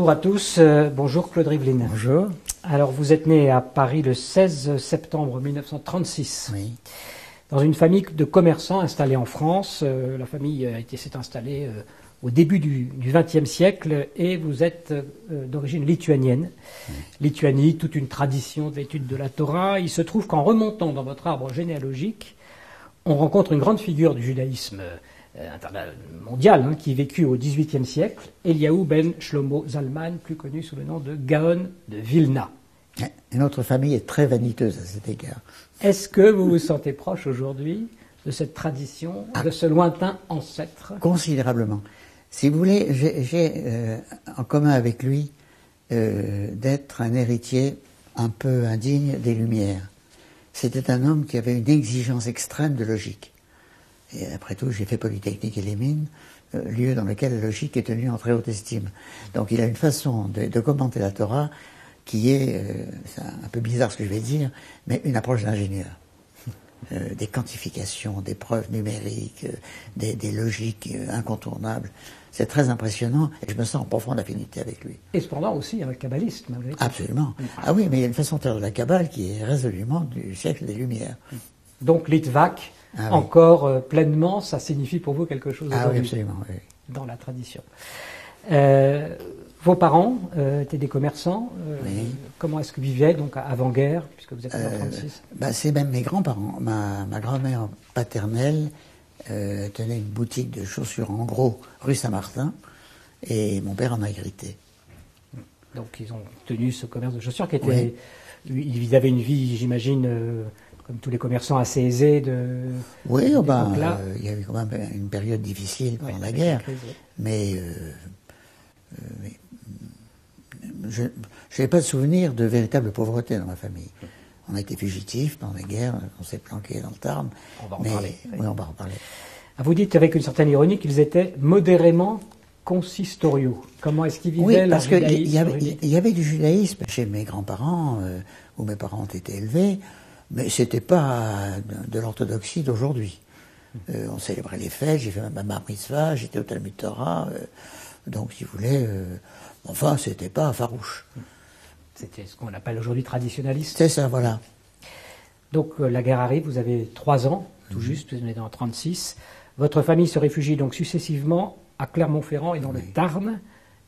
Bonjour à tous, bonjour Claude Rivlin. Bonjour. Alors vous êtes né à Paris le 16 septembre 1936. Oui. Dans une famille de commerçants installés en France. La famille s'est installée au début du XXe siècle et vous êtes d'origine lituanienne. Oui. Lituanie, toute une tradition d'étude de la Torah. Il se trouve qu'en remontant dans votre arbre généalogique, on rencontre une grande figure du judaïsme mondial qui vécut au XVIIIe siècle, Eliaou ben Shlomo Zalman, plus connu sous le nom de Gaon de Vilna. Et notre famille est très vaniteuse à cet égard. Est-ce que vous vous sentez proche aujourd'hui de cette tradition, de ce lointain ancêtre? Considérablement. Si vous voulez, j'ai en commun avec lui d'être un héritier un peu indigne des Lumières. C'était un homme qui avait une exigence extrême de logique. Et après tout, j'ai fait Polytechnique et les Mines, lieu dans lequel la logique est tenue en très haute estime. Donc il a une façon de commenter la Torah qui est, c'est un peu bizarre ce que je vais dire, mais une approche d'ingénieur. Des quantifications, des preuves numériques, des logiques incontournables. C'est très impressionnant et je me sens en profonde affinité avec lui. Et cependant aussi un kabbaliste, malgré tout. Absolument. Ah oui, mais il y a une façon de faire de la Kabbale qui est résolument du siècle des Lumières. Donc Litvak, encore pleinement, ça signifie pour vous quelque chose aujourd'hui. Ah oui, absolument, oui. Dans la tradition. Vos parents étaient des commerçants. Oui. Comment est-ce qu'ils vivaient donc avant-guerre, puisque vous êtes en 1936 C'est même mes grands-parents. Ma grand-mère paternelle tenait une boutique de chaussures en gros rue Saint-Martin et mon père en a hérité. Donc ils ont tenu ce commerce de chaussures qui était... Oui. Ils avaient une vie, j'imagine, comme tous les commerçants, assez aisée de... Oui, il y a eu quand même une période difficile pendant la guerre. Crise, mais je n'ai pas de souvenir de véritable pauvreté dans ma famille. On a été fugitifs pendant la guerre, on s'est planqué dans le Tarn. On va en parler. Oui, on va en parler. Vous dites avec une certaine ironie qu'ils étaient modérément consistoriaux. Comment est-ce qu'ils vivaient parce qu'il y avait du judaïsme chez mes grands-parents, où mes parents ont été élevés, mais c'était pas de l'orthodoxie d'aujourd'hui. On célébrait les fêtes, j'ai fait ma bar mitzvah, j'étais au Talmud Torah, donc si vous voulez, enfin c'était pas farouche. C'était ce qu'on appelle aujourd'hui traditionnaliste. C'est ça, voilà. Donc la guerre arrive, vous avez 3 ans, tout juste, vous êtes en 1936. Votre famille se réfugie donc successivement à Clermont-Ferrand et dans le Tarn.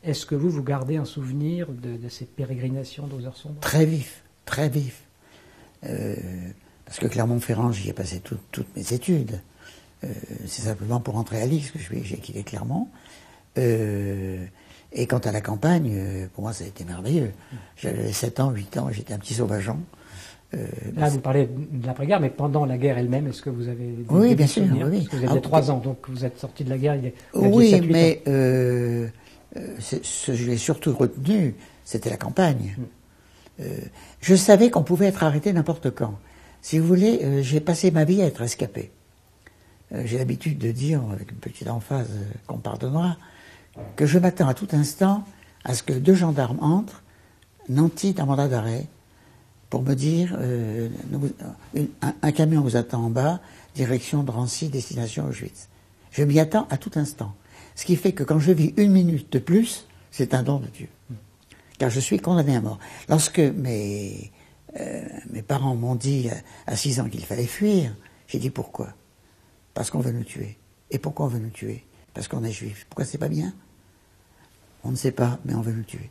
Est-ce que vous gardez un souvenir de ces pérégrinations d'aux heures sombres? Très vif, très vif. Parce que Clermont-Ferrand, j'y ai passé toutes mes études. C'est simplement pour entrer à l'X que j'ai quitté Clermont. Et quant à la campagne, pour moi, ça a été merveilleux. J'avais 7 ans, 8 ans, j'étais un petit sauvageon. Là, vous parlez de l'après-guerre, mais pendant la guerre elle-même, est-ce que vous avez des Oui, bien sûr, souvenirs? oui. Parce que vous aviez 3 ans, donc vous êtes sorti de la guerre, oui, 7, 8 mais ans. ce que j'ai surtout retenu, c'était la campagne. Je savais qu'on pouvait être arrêté n'importe quand. Si vous voulez, j'ai passé ma vie à être escapé. J'ai l'habitude de dire, avec une petite emphase qu'on pardonnera, que je m'attends à tout instant à ce que 2 gendarmes entrent, nantis d'un mandat d'arrêt, pour me dire un camion vous attend en bas, direction Drancy, destination Auschwitz. Je m'y attends à tout instant. Ce qui fait que quand je vis 1 minute de plus, c'est un don de Dieu. Car je suis condamné à mort. Lorsque mes parents m'ont dit à 6 ans qu'il fallait fuir, j'ai dit pourquoi? Parce qu'on veut nous tuer. Et pourquoi on veut nous tuer? Parce qu'on est juif. Pourquoi c'est pas bien? On ne sait pas, mais on veut nous tuer.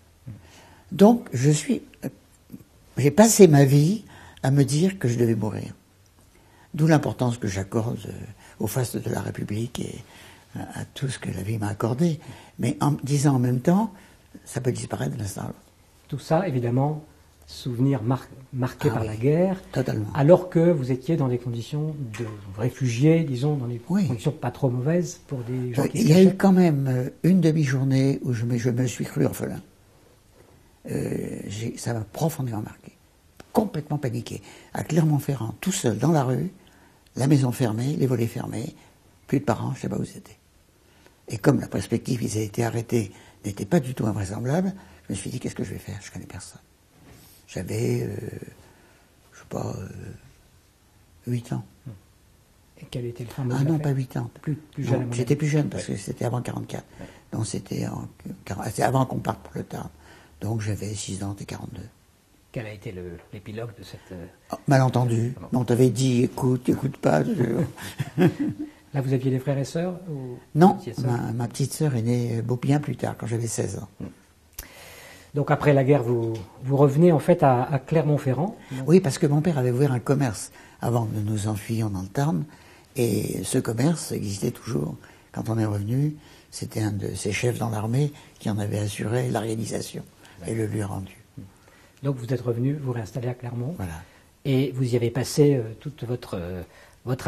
Donc, j'ai passé ma vie à me dire que je devais mourir. D'où l'importance que j'accorde au faste de la République et à tout ce que la vie m'a accordé. Mais en disant en même temps, ça peut disparaître de l'instant à l'autre. Tout ça, évidemment, souvenirs marqués par la guerre. Totalement. Alors que vous étiez dans des conditions de réfugiés, disons, dans des conditions pas trop mauvaises pour des gens qui se Il y a eu quand même une demi-journée où je me suis cru orphelin. Ça m'a profondément marqué. Complètement paniqué. À Clermont-Ferrand, tout seul dans la rue, la maison fermée, les volets fermés, plus de parents, je ne sais pas où c'était. Et comme la perspective qu'ils aient été arrêtés n'était pas du tout invraisemblable, je me suis dit, qu'est-ce que je vais faire? Je ne connais personne. J'avais, je ne sais pas, 8 ans. Et quel était le fameux Ah non, pas 8 ans. Plus jeune. J'étais plus jeune parce que c'était avant 44. Donc c'était avant qu'on parte pour le Tarn. Donc j'avais 6 ans et 42. Quel a été l'épilogue de cette... Oh, malentendu. On t'avait dit, écoute pas. Là, vous aviez des frères et sœurs Non, ma petite sœur est née bien plus tard, quand j'avais 16 ans. Donc après la guerre, vous revenez en fait à Clermont-Ferrand. Oui, parce que mon père avait ouvert un commerce avant que nous nous enfuyions dans le Tarn, et ce commerce existait toujours. Quand on est revenu, c'était un de ses chefs dans l'armée qui en avait assuré l'organisation et le lui rendu. Donc vous êtes revenu, vous réinstallez à Clermont. Voilà. Et vous y avez passé toute votre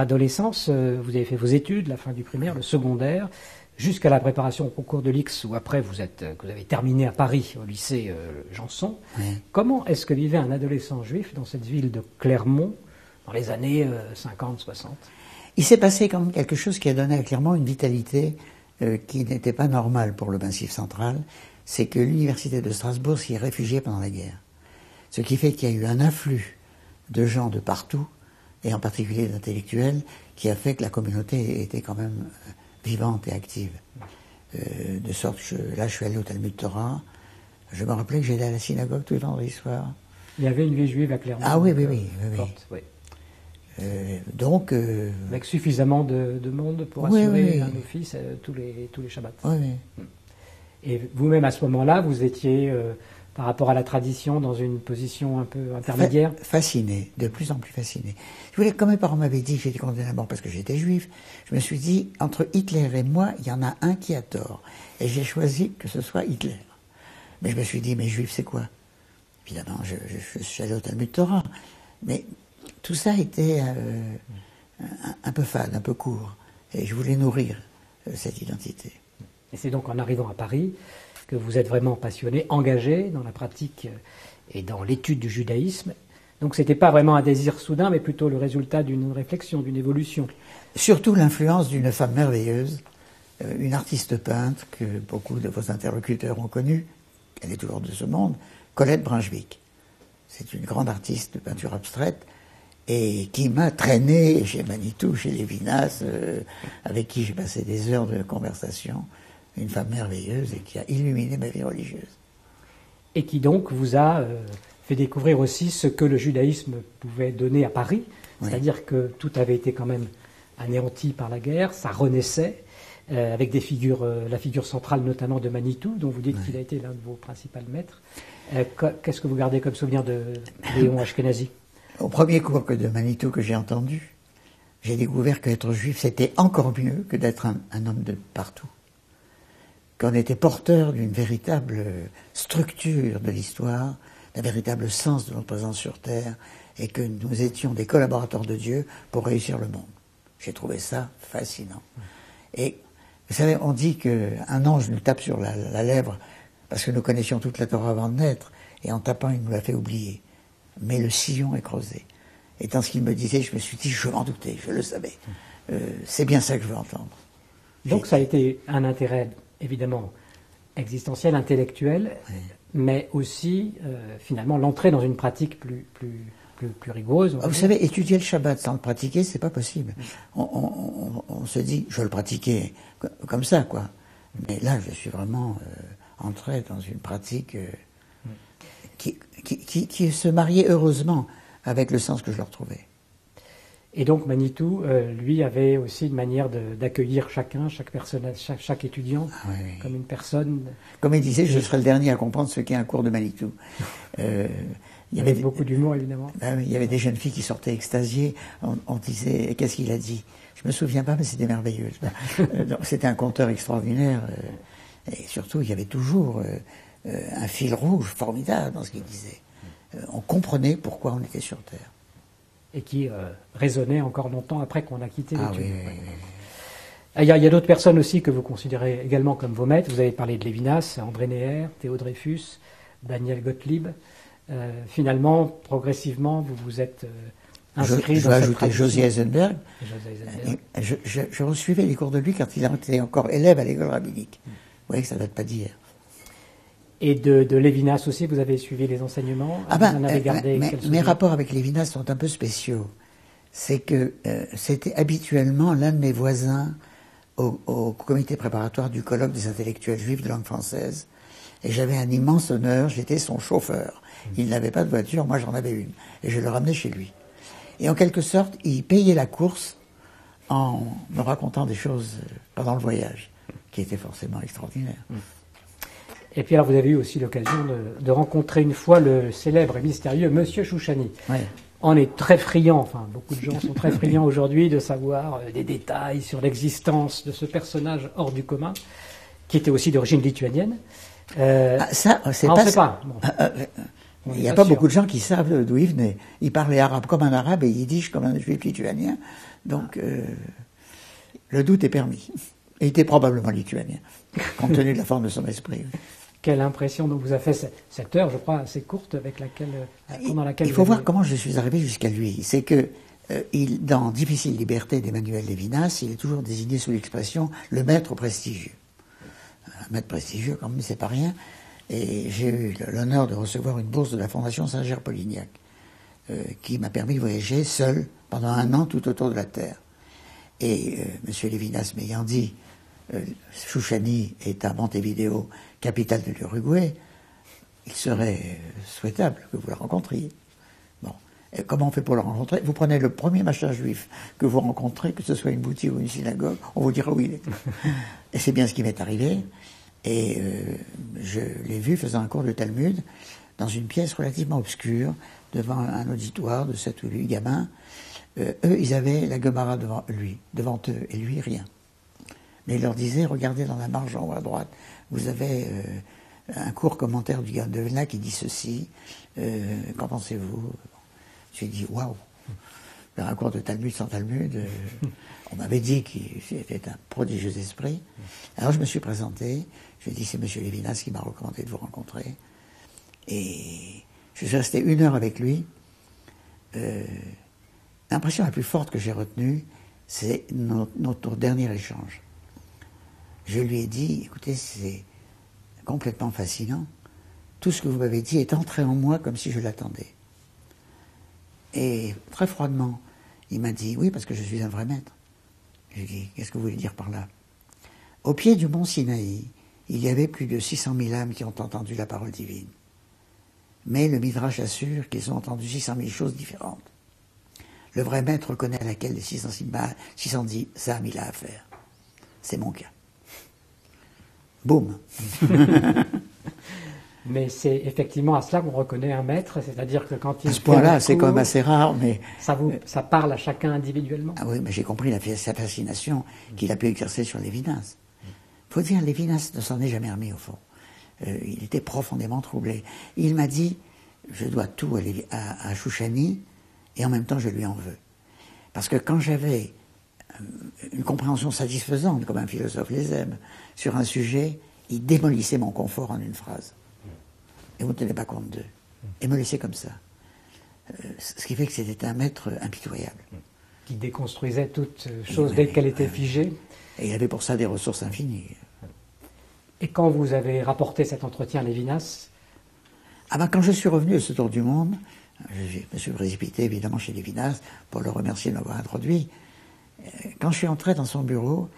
adolescence. Vous avez fait vos études, la fin du primaire, le secondaire, jusqu'à la préparation au concours de l'X, où après vous avez terminé à Paris, au lycée Janson. Oui. Comment est-ce que vivait un adolescent juif dans cette ville de Clermont dans les années 50-60 ? Il s'est passé quand même quelque chose qui a donné à Clermont une vitalité qui n'était pas normale pour le Massif central. C'est que l'université de Strasbourg s'y est réfugiée pendant la guerre. Ce qui fait qu'il y a eu un afflux de gens de partout, et en particulier d'intellectuels, qui a fait que la communauté était quand même vivante et active. De sorte que là, je suis allé au Talmud Torah. Je me rappelais que j'allais à la synagogue tous les vendredis soirs. Il y avait une vie juive à Clermont. Ah oui. Forte, oui. Donc... avec suffisamment de monde pour assurer un office tous les Shabbats. Oui. Et vous-même, à ce moment-là, vous étiez... par rapport à la tradition, dans une position un peu intermédiaire? Fasciné, de plus en plus fasciné. Je voulais, comme mes parents m'avaient dit que j'étais condamné à mort parce que j'étais juif, je me suis dit, entre Hitler et moi, il y en a un qui a tort. Et j'ai choisi que ce soit Hitler. Mais je me suis dit, mais juif, c'est quoi? Évidemment, je suis allé au Talmud Torah. Mais tout ça était un peu fade, un peu court. Et je voulais nourrir cette identité. Et c'est donc en arrivant à Paris que vous êtes vraiment passionné, engagé dans la pratique et dans l'étude du judaïsme. Donc ce n'était pas vraiment un désir soudain, mais plutôt le résultat d'une réflexion, d'une évolution. Surtout l'influence d'une femme merveilleuse, une artiste peintre que beaucoup de vos interlocuteurs ont connue, elle est toujours de ce monde, Colette Brunswick. C'est une grande artiste de peinture abstraite et qui m'a traîné chez Manitou, chez Lévinas, avec qui j'ai passé des heures de conversation. Une femme merveilleuse et qui a illuminé ma vie religieuse. Et qui donc vous a fait découvrir aussi ce que le judaïsme pouvait donner à Paris, c'est-à-dire que tout avait été quand même anéanti par la guerre, ça renaissait, avec des figures, la figure centrale notamment de Manitou, dont vous dites qu'il a été l'un de vos principaux maîtres. Qu'est-ce que vous gardez comme souvenir de Léon Ashkenazi? Au premier cours de Manitou que j'ai entendu, j'ai découvert qu'être juif, c'était encore mieux que d'être un homme de partout. Qu'on était porteur d'une véritable structure de l'histoire, d'un véritable sens de notre présence sur Terre, et que nous étions des collaborateurs de Dieu pour réussir le monde. J'ai trouvé ça fascinant. Et vous savez, on dit qu'un ange nous tape sur la lèvre parce que nous connaissions toute la Torah avant de naître, et en tapant, il nous l'a fait oublier. Mais le sillon est creusé. Et dans ce qu'il me disait, je me suis dit, je m'en doutais, je le savais. C'est bien ça que je veux entendre. Donc ça a été un intérêt évidemment existentiel, intellectuel, mais aussi finalement l'entrée dans une pratique plus rigoureuse. Vous savez, étudier le Shabbat sans le pratiquer, c'est pas possible. On se dit, je vais le pratiquer comme ça, quoi. Mais là, je suis vraiment entré dans une pratique qui se mariait heureusement avec le sens que je leur trouvais. Et donc Manitou, lui, avait aussi une manière d'accueillir chacun, chaque personnage, chaque étudiant, comme une personne. Comme il disait, je serai le dernier à comprendre ce qu'est un cours de Manitou. Il y avait beaucoup d'humour, évidemment. Il y avait des jeunes filles qui sortaient extasiées. On disait, qu'est-ce qu'il a dit? Je me souviens pas, mais c'était merveilleux. C'était un conteur extraordinaire. Et surtout, il y avait toujours un fil rouge formidable dans ce qu'il disait. On comprenait pourquoi on était sur Terre. Et qui résonnait encore longtemps après qu'on a quitté l'étude. Oui. Il y a d'autres personnes aussi que vous considérez également comme vos maîtres. Vous avez parlé de Lévinas, André Neher, Théo Dreyfus, Daniel Gottlieb. Finalement, progressivement, vous vous êtes inscrit je dans vais cette ajouter tradition. Josie Eisenberg. Je resuivais les cours de lui quand il était encore élève à l'école rabbinique. Vous voyez que ça ne date pas d'hier. Et de Lévinas aussi, vous avez suivi les enseignements? Mes rapports avec Lévinas sont un peu spéciaux. C'est que c'était habituellement l'un de mes voisins au comité préparatoire du colloque des intellectuels juifs de langue française. Et j'avais un immense honneur, j'étais son chauffeur. Il n'avait pas de voiture, moi j'en avais une. Et je le ramenais chez lui. Et en quelque sorte, il payait la course en me racontant des choses pendant le voyage, qui étaient forcément extraordinaires. Et puis alors vous avez eu aussi l'occasion de rencontrer une fois le célèbre et mystérieux Monsieur Chouchani. Ouais. On est très friand, enfin beaucoup de gens sont très friands aujourd'hui de savoir des détails sur l'existence de ce personnage hors du commun, qui était aussi d'origine lituanienne. Ça, c'est on pas... ne sait pas. Bon. Il n'y a pas beaucoup de gens qui savent d'où il venait. Il parlait arabe comme un arabe et yiddish comme un juif lituanien. Donc, le doute est permis. Il était probablement lituanien, compte tenu de la forme de son esprit. Quelle impression donc vous a fait cette heure, je crois, assez courte, pendant laquelle... Il faut voir comment je suis arrivé jusqu'à lui. C'est que, dans Difficile liberté d'Emmanuel Lévinas, il est toujours désigné sous l'expression le maître prestigieux. Un maître prestigieux, quand même, c'est pas rien. Et j'ai eu l'honneur de recevoir une bourse de la Fondation Saint-Ger-Polignac, qui m'a permis de voyager seul pendant 1 an tout autour de la Terre. Et M. Lévinas m'ayant dit, Chouchani est à Montevideo, capitale de l'Uruguay, il serait souhaitable que vous la rencontriez. Bon. Et comment on fait pour la rencontrer? Vous prenez le premier machin juif que vous rencontrez, que ce soit une boutique ou une synagogue, on vous dira où il est. Et c'est bien ce qui m'est arrivé. Et je l'ai vu faisant un cours de Talmud dans une pièce relativement obscure, devant un auditoire de 7 ou 8 gamins. Eux, ils avaient la Gemara devant eux, et lui, rien. Mais il leur disait, regardez dans la marge en haut à droite, vous avez un court commentaire du Gardevna qui dit ceci, qu'en pensez-vous? J'ai dit, waouh, faire un cours de Talmud sans Talmud, on m'avait dit qu'il était un prodigieux esprit. Alors je me suis présenté, j'ai dit, c'est M. Lévinas qui m'a recommandé de vous rencontrer. Et je suis resté 1 heure avec lui. L'impression la plus forte que j'ai retenue, c'est notre dernier échange. Je lui ai dit, écoutez, c'est complètement fascinant. Tout ce que vous m'avez dit est entré en moi comme si je l'attendais. Et très froidement, il m'a dit, oui, parce que je suis un vrai maître. J'ai dit, qu'est-ce que vous voulez dire par là? Au pied du mont Sinaï, il y avait plus de 600 000 âmes qui ont entendu la parole divine. Mais le Midrash assure qu'ils ont entendu 600 000 choses différentes. Le vrai maître connaît à laquelle des 610 âmes il a affaire. C'est mon cas. Boum. Mais c'est effectivement à cela qu'on reconnaît un maître, c'est-à-dire que quand il... À ce point-là, c'est quand même assez rare, mais... Ça parle à chacun individuellement. Ah oui, mais j'ai compris sa fascination qu'il a pu exercer sur Lévinas. Il faut dire, Lévinas ne s'en est jamais remis, au fond. Il était profondément troublé. Il m'a dit, je dois tout à Chouchani, et en même temps, je lui en veux. Parce que quand j'avais une compréhension satisfaisante, comme un philosophe les aime, sur un sujet, il démolissait mon confort en une phrase. Et vous ne tenez pas compte d'eux. Et me laissait comme ça. Ce qui fait que c'était un maître impitoyable. Qui déconstruisait toute chose dès qu'elle était figée. Et il avait pour ça des ressources infinies. Et quand vous avez rapporté cet entretien à Lévinas? Quand je suis revenu de ce tour du monde, je me suis précipité évidemment chez Lévinas pour le remercier de m'avoir introduit. Quand je suis entré dans son bureau,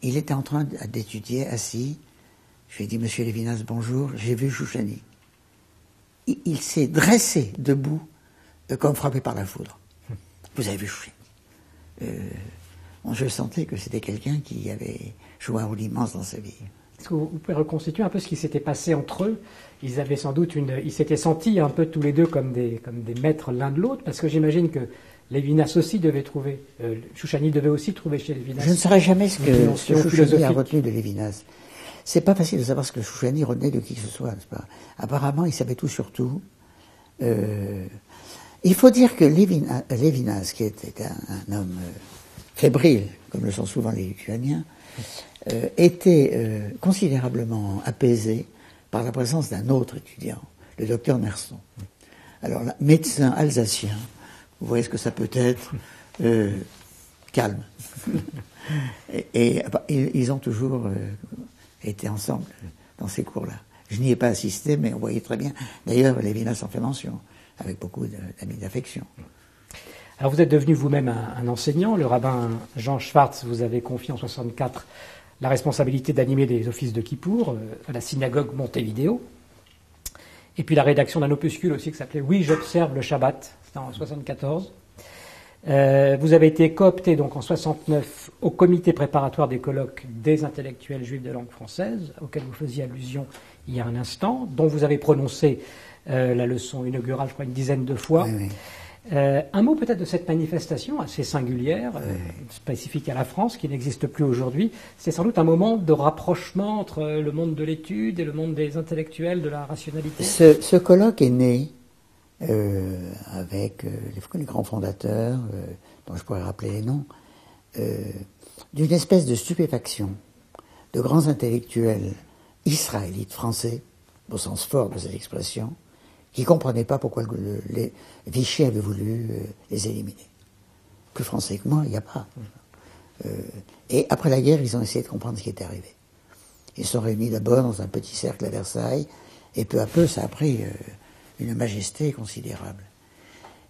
il était en train d'étudier, assis. Je lui ai dit, Monsieur Lévinas, bonjour, j'ai vu Chouchani. Il s'est dressé debout, comme frappé par la foudre. Vous avez vu Chouchani. Je sentais que c'était quelqu'un qui avait joué un rôle immense dans sa vie. Est-ce que vous pouvez reconstituer un peu ce qui s'était passé entre eux? Ils avaient sans doute ils s'étaient sentis un peu tous les deux comme des maîtres l'un de l'autre, parce que j'imagine que Lévinas aussi devait trouver, Chouchani devait aussi trouver chez Lévinas. Je ne saurais jamais ce que Chouchani a retenu de Lévinas. C'est pas facile de savoir ce que Chouchani retenait de qui que ce soit, n'est-ce pas? Apparemment, il savait tout sur tout. Il faut dire que Lévinas, qui était un homme fébrile, comme le sont souvent les Lituaniens, était considérablement apaisé par la présence d'un autre étudiant, le docteur Merson. Alors, là, médecin alsacien, vous voyez ce que ça peut être, calme. et ils ont toujours été ensemble dans ces cours-là. Je n'y ai pas assisté, mais on voyait très bien. D'ailleurs, Lévinas en fait mention, avec beaucoup d'amis d'affection. Alors vous êtes devenu vous-même un enseignant. Le rabbin Jean Schwartz vous avait confié en 1964 la responsabilité d'animer des offices de Kippour à la synagogue Montevideo. Et puis la rédaction d'un opuscule aussi qui s'appelait Oui, j'observe le Shabbat, c'était en 1974. Vous avez été coopté donc en 1969 au comité préparatoire des colloques des intellectuels juifs de langue française, auquel vous faisiez allusion il y a un instant, dont vous avez prononcé la leçon inaugurale, je crois, une dizaine de fois. Oui, oui. Un mot peut-être de cette manifestation assez singulière, spécifique à la France, qui n'existe plus aujourd'hui. C'est sans doute un moment de rapprochement entre le monde de l'étude et le monde des intellectuels, de la rationalité. Ce colloque est né avec les grands fondateurs, dont je pourrais rappeler les noms, d'une espèce de stupéfaction de grands intellectuels israélites français, au sens fort de cette expression, qui ne comprenaient pas pourquoi les Vichy avait voulu les éliminer. Plus français que moi, il n'y a pas. Et après la guerre, ils ont essayé de comprendre ce qui était arrivé. Ils se sont réunis d'abord dans un petit cercle à Versailles, et peu à peu, ça a pris une majesté considérable.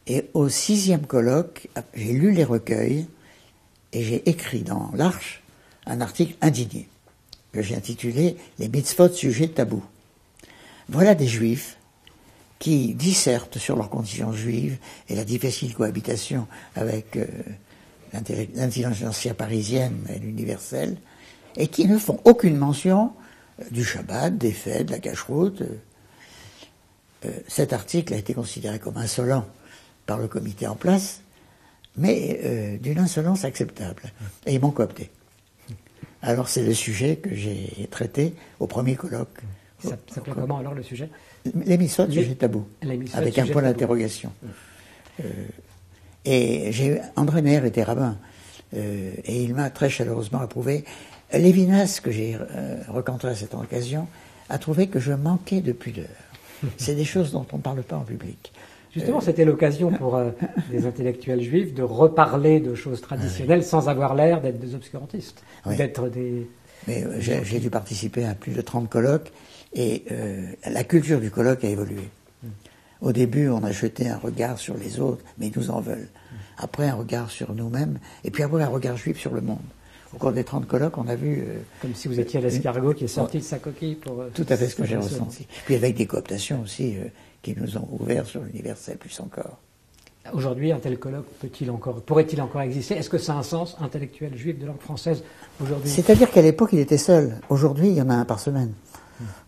Et au 6e colloque, j'ai lu les recueils, et j'ai écrit dans l'Arche un article indigné, que j'ai intitulé « Les mitzvot sujets tabous ». Voilà des juifs qui dissertent sur leur condition juive et la difficile cohabitation avec l'intelligentsia parisienne et l'universelle, et qui ne font aucune mention du Shabbat, des fêtes, de la cacheroute. Cet article a été considéré comme insolent par le comité en place, mais d'une insolence acceptable. Et ils m'ont coopté. Alors c'est le sujet que j'ai traité au premier colloque. Ça s'appelait comment alors le sujet ? Les mitzvot sujets tabous, avec un point d'interrogation. Et André Neher était rabbin, et il m'a très chaleureusement approuvé. Lévinas, que j'ai rencontré à cette occasion, a trouvé que je manquais de pudeur. C'est des choses dont on ne parle pas en public. Justement, c'était l'occasion pour des intellectuels juifs de reparler de choses traditionnelles sans avoir l'air d'être des obscurantistes, d'être des... Mais j'ai dû participer à plus de 30 colloques, et la culture du colloque a évolué. Au début, on a jeté un regard sur les autres, mais ils nous en veulent. Après, un regard sur nous-mêmes, et puis après, un regard juif sur le monde. Au cours des 30 colloques, on a vu... Comme si vous étiez à l'escargot qui est sorti de sa coquille pour... tout à fait ce que j'ai ressenti. Puis avec des cooptations aussi qui nous ont ouvert sur l'universel plus encore. Aujourd'hui, un tel colloque pourrait-il encore exister ? Est-ce que ça a un sens, intellectuel juif de langue française, aujourd'hui ? C'est-à-dire qu'à l'époque, il était seul. Aujourd'hui, il y en a un par semaine.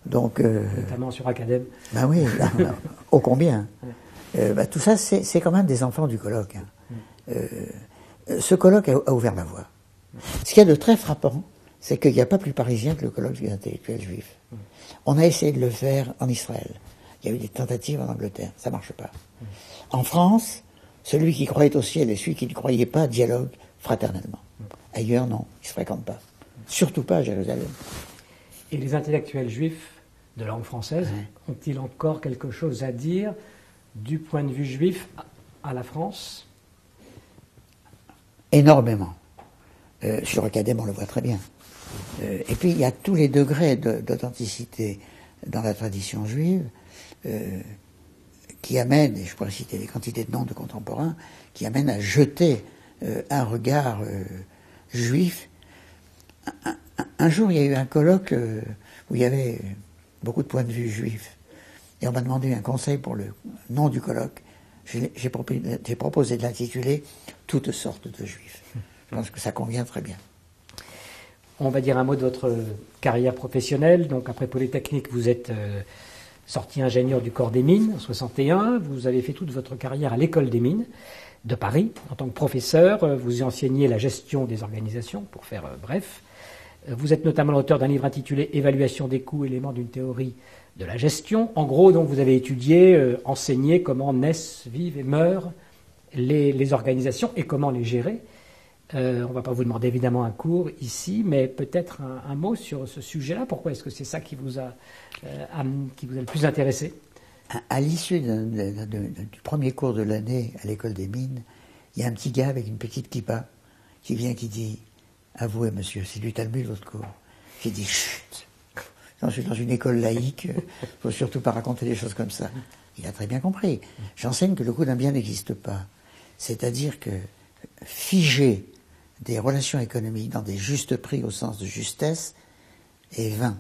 Donc, notamment sur Acadème. Ben oui, ô combien. Tout ça, c'est quand même des enfants du colloque. Ce colloque a ouvert la voie. Ce qu'il y a de très frappant, c'est qu'il n'y a pas plus parisien que le colloque des intellectuels juifs. On a essayé de le faire en Israël. Il y a eu des tentatives en Angleterre. Ça ne marche pas. En France, celui qui croyait au ciel et celui qui ne croyait pas dialoguent fraternellement. Ailleurs, non, ils ne se fréquentent pas. Surtout pas à Jérusalem. Et les intellectuels juifs de langue française ont-ils encore quelque chose à dire du point de vue juif à la France ? Énormément. Sur Acadème, on le voit très bien. Et puis, il y a tous les degrés d'authenticité dans la tradition juive qui amènent, et je pourrais citer des quantités de noms de contemporains, qui amènent à jeter un regard juif. Un jour, il y a eu un colloque où il y avait beaucoup de points de vue juifs. Et on m'a demandé un conseil pour le nom du colloque. J'ai proposé de l'intituler « Toutes sortes de juifs ». Je pense que ça convient très bien. On va dire un mot de votre carrière professionnelle. Donc, après Polytechnique, vous êtes sorti ingénieur du corps des mines en 1961. Vous avez fait toute votre carrière à l'école des mines de Paris. En tant que professeur, vous y enseignez la gestion des organisations, pour faire bref. Vous êtes notamment l'auteur d'un livre intitulé « Évaluation des coûts, éléments d'une théorie de la gestion ». En gros, donc, vous avez étudié, enseigné comment naissent, vivent et meurent les organisations et comment les gérer. On ne va pas vous demander évidemment un cours ici, mais peut-être un mot sur ce sujet-là. Pourquoi est-ce que c'est ça qui vous a le plus intéressé ? À l'issue du premier cours de l'année à l'école des mines, il y a un petit gars avec une petite kippa qui vient qui dit « Avouez, monsieur, c'est du Talmud votre cours ». J'ai dit « Chut, je suis dans une école laïque, il ne faut surtout pas raconter des choses comme ça ». Il a très bien compris. J'enseigne que le coût d'un bien n'existe pas. C'est-à-dire que figer des relations économiques dans des justes prix au sens de justesse est vain.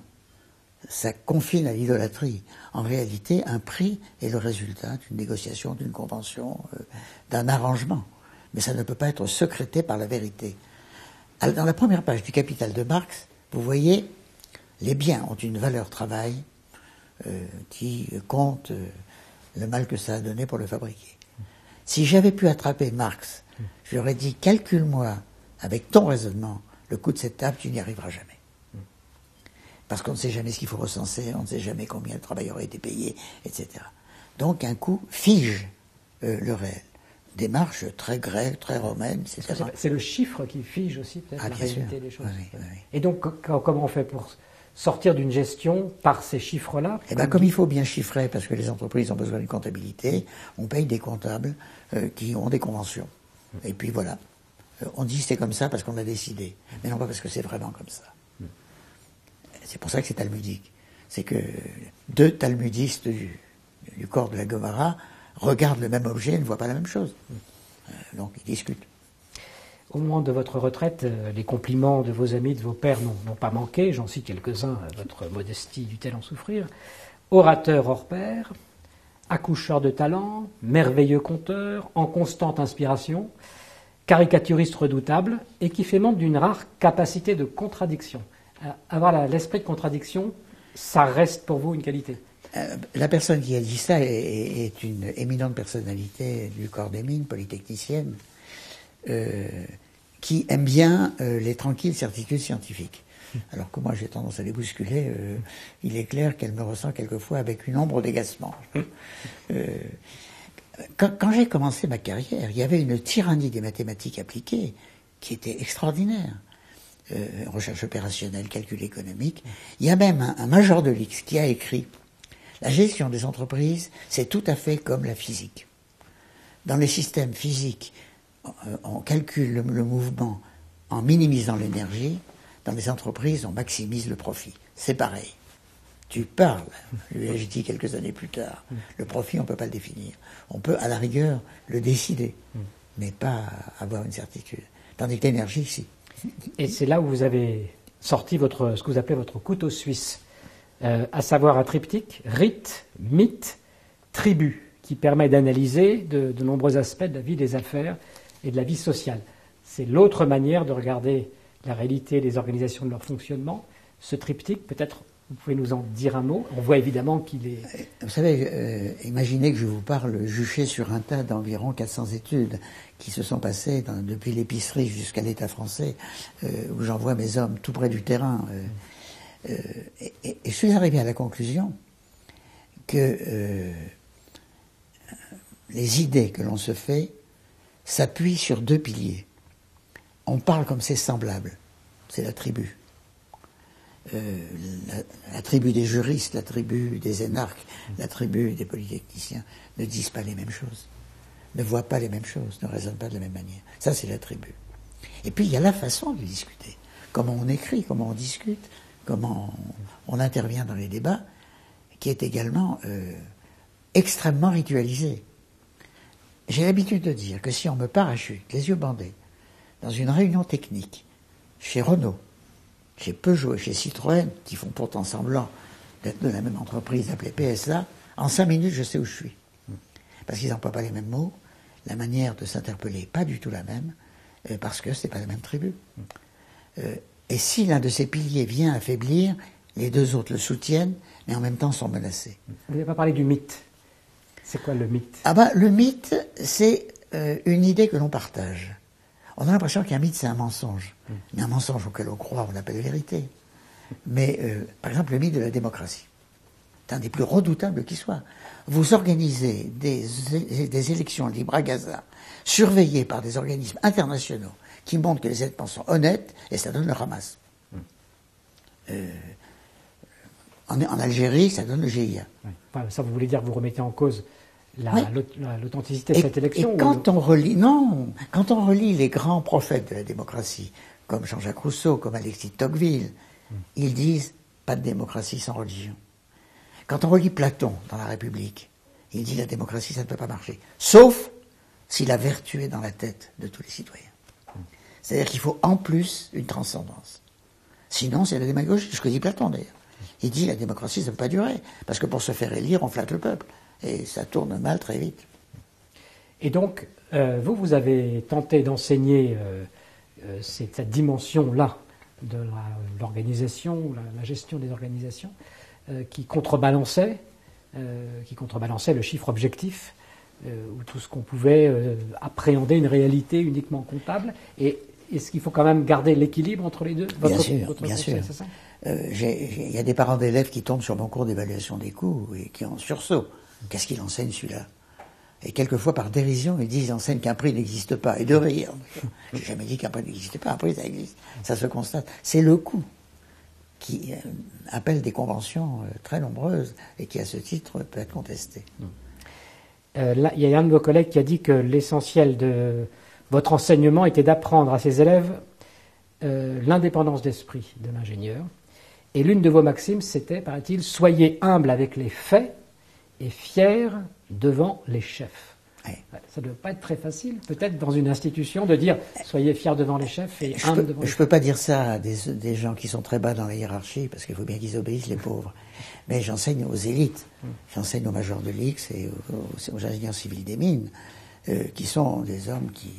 Ça confine à l'idolâtrie. En réalité, un prix est le résultat d'une négociation, d'une convention, d'un arrangement. Mais ça ne peut pas être secrété par la vérité. Alors, dans la première page du Capital de Marx, vous voyez, les biens ont une valeur travail qui compte le mal que ça a donné pour le fabriquer. Si j'avais pu attraper Marx, je lui aurais dit, calcule-moi, avec ton raisonnement, le coût de cette table, tu n'y arriveras jamais. Parce qu'on ne sait jamais ce qu'il faut recenser, on ne sait jamais combien de travailleurs ont été payés, etc. Donc un coût fige le réel. Démarche très grecque, très romaine, etc. C'est le chiffre qui fige aussi peut-être la réalité des choses. Oui. Et donc comment on fait pour sortir d'une gestion par ces chiffres-là? Comme il faut bien chiffrer, parce que les entreprises ont besoin d'une comptabilité, on paye des comptables qui ont des conventions. Et puis voilà. On dit c'est comme ça parce qu'on a décidé. Mais non pas parce que c'est vraiment comme ça. C'est pour ça que c'est talmudique. C'est que deux talmudistes du corps de la Gomara regardent le même objet et ne voient pas la même chose. Donc ils discutent. Au moment de votre retraite, les compliments de vos amis, de vos pairs n'ont pas manqué. J'en cite quelques-uns, votre modestie dut-elle en souffrir. Orateur hors pair, accoucheur de talent, merveilleux conteur, en constante inspiration, caricaturiste redoutable et qui fait montre d'une rare capacité de contradiction. Avoir l'esprit de contradiction, ça reste pour vous une qualité. La personne qui a dit ça est une éminente personnalité du corps des mines, polytechnicienne, qui aime bien les tranquilles certitudes scientifiques. Alors que moi j'ai tendance à les bousculer, il est clair qu'elle me ressent quelquefois avec une ombre d'agacement. Quand j'ai commencé ma carrière, il y avait une tyrannie des mathématiques appliquées qui était extraordinaire. Recherche opérationnelle, calcul économique. Il y a même un major de l'X qui a écrit « La gestion des entreprises, c'est tout à fait comme la physique. Dans les systèmes physiques, on calcule le mouvement en minimisant l'énergie. Dans les entreprises, on maximise le profit. C'est pareil. Tu parles, lui ai-je dit quelques années plus tard. Le profit, on ne peut pas le définir. On peut, à la rigueur, le décider, mais pas avoir une certitude. Tandis que l'énergie, si. » Et c'est là où vous avez sorti ce que vous appelez votre couteau suisse, à savoir un triptyque, rite, mythe, tribu, qui permet d'analyser de nombreux aspects de la vie des affaires et de la vie sociale. C'est l'autre manière de regarder la réalité des organisations de leur fonctionnement. Ce triptyque, peut-être, vous pouvez nous en dire un mot. On voit évidemment qu'il est... Vous savez, imaginez que je vous parle juché sur un tas d'environ 400 études qui se sont passées depuis l'épicerie jusqu'à l'État français, où j'envoie mes hommes tout près du terrain. Et je suis arrivé à la conclusion que les idées que l'on se fait s'appuient sur deux piliers. On parle comme c'est semblable, c'est la tribu. La tribu des juristes, la tribu des énarques, la tribu des polytechniciens ne disent pas les mêmes choses, ne voient pas les mêmes choses, ne raisonnent pas de la même manière. Ça, c'est la tribu. Et puis, il y a la façon de discuter. Comment on écrit, comment on discute, comment on intervient dans les débats, qui est également extrêmement ritualisé. J'ai l'habitude de dire que si on me parachute, les yeux bandés, dans une réunion technique, chez Renault, chez Peugeot et chez Citroën, qui font pourtant semblant d'être de la même entreprise appelée PSA, en 5 minutes, je sais où je suis. Parce qu'ils n'emploient pas les mêmes mots, la manière de s'interpeller n'est pas du tout la même, parce que ce n'est pas la même tribu. Et si l'un de ces piliers vient affaiblir, les deux autres le soutiennent, mais en même temps sont menacés. Vous n'avez pas parlé du mythe. C'est quoi le mythe? Le mythe, c'est une idée que l'on partage. On a l'impression qu'un mythe, c'est un mensonge. Mais un mensonge auquel on croit, on l'appelle vérité. Mais, par exemple, le mythe de la démocratie. C'est un des plus redoutables qui soit. Vous organisez des élections libres à Gaza, surveillées par des organismes internationaux qui montrent que les électeurs sont honnêtes, et ça donne le Hamas. En Algérie, ça donne le GIA. Oui. Enfin, ça, vous voulez dire que vous remettez en cause l'authenticité de cette élection? Et quand on relit les grands prophètes de la démocratie, comme Jean-Jacques Rousseau, comme Alexis de Tocqueville, ils disent pas de démocratie sans religion. Quand on relit Platon dans la République, il dit la démocratie, ça ne peut pas marcher. Sauf si la vertu est dans la tête de tous les citoyens. C'est-à-dire qu'il faut en plus une transcendance. Sinon, c'est la démagogie. Ce que dit Platon, d'ailleurs. Il dit la démocratie, ça ne peut pas durer. Parce que pour se faire élire, on flatte le peuple. Et ça tourne mal très vite. Et donc, vous avez tenté d'enseigner cette dimension-là de l'organisation, la gestion des organisations, qui contrebalançait le chiffre objectif, ou tout ce qu'on pouvait appréhender une réalité uniquement comptable. Et est-ce qu'il faut quand même garder l'équilibre entre les deux? Bien sûr. C'est ça? Il y a des parents d'élèves qui tombent sur mon cours d'évaluation des coûts et qui ont sursaut. Qu'est-ce qu'il enseigne celui-là? Et quelquefois, par dérision, ils disent, ils enseignent qu'un prix n'existe pas. Et de rire. J'ai jamais dit qu'un prix n'existait pas. Un prix, ça existe. Ça se constate. C'est le coût qui appelle des conventions très nombreuses et qui, à ce titre, peut être contesté. Là, il y a un de vos collègues qui a dit que l'essentiel de votre enseignement était d'apprendre à ses élèves l'indépendance d'esprit de l'ingénieur. Et l'une de vos maximes, c'était, paraît-il, soyez humble avec les faits et fiers devant les chefs. Oui. Ça ne doit pas être très facile, peut-être, dans une institution, de dire soyez fiers devant les chefs et humbles devant les chefs. Je ne peux pas dire ça à des gens qui sont très bas dans la hiérarchie, parce qu'il faut bien qu'ils obéissent, les pauvres. Mais j'enseigne aux élites. J'enseigne aux majors de l'X et aux ingénieurs civils des mines, qui sont des hommes qui